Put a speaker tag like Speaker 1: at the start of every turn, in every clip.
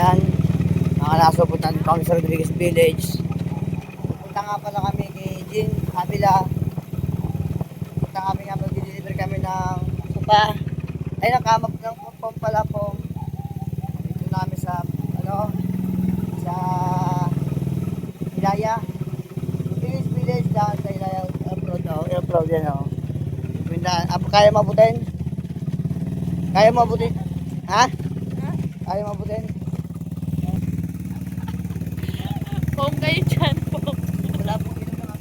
Speaker 1: Ayan. Mga naso punta kami sa Rodriguez Village. Punta nga pala kami kay Jean Avila. Punta kami nga mag-deliver kami ng sopa. Ay, nakamap ng pom pala po. Dito namin sa, sa Ilaya. Rodriguez Village dahil sa Ilaya Airport. Airport yan kaya mabutin? Kaya mabutin? Ha? Kaya mabutin?
Speaker 2: Home kayo dyan po.
Speaker 1: Wala po ginawa.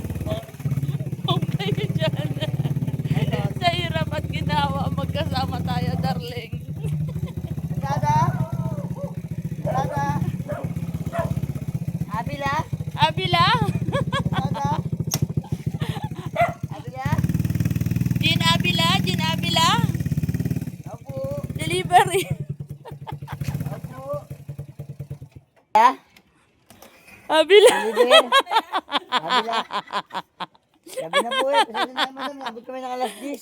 Speaker 2: Home kayo dyan. Sa hirap at ginawa, magkasama tayo, darling.
Speaker 1: Dada? Dada? Abila?
Speaker 2: Abila?
Speaker 1: Dada? Abila?
Speaker 2: Jean Abila? Jean Abila?
Speaker 1: Apo?
Speaker 2: Delivery.
Speaker 1: Apo? Ya?
Speaker 2: Abila.
Speaker 1: Deliver? Abila? Sabi na po pasensya na madam, nabot kami ng alas 10.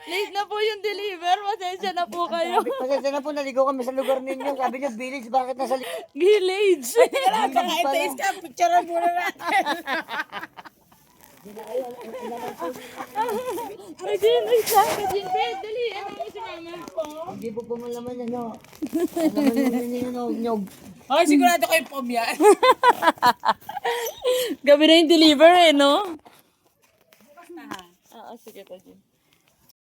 Speaker 2: Late na po yung deliver. Pasensya na po kayo.
Speaker 1: Pasensya na po, naligo kami sa lugar ninyo. Sabi niyo, village, bakit nasa
Speaker 2: Village.
Speaker 1: baka i-taste ka, picture muna natin.
Speaker 2: Ay, Jean, wait lang. Jean, Bed, dali. Ano mo si mama po?
Speaker 1: Hindi po pumalaman yan, no? Alaman ninyo, nyog.
Speaker 3: Ay, sigurado kayo pom yan.
Speaker 2: Gabi na yung deliver no? Oo, sige pa, Jean.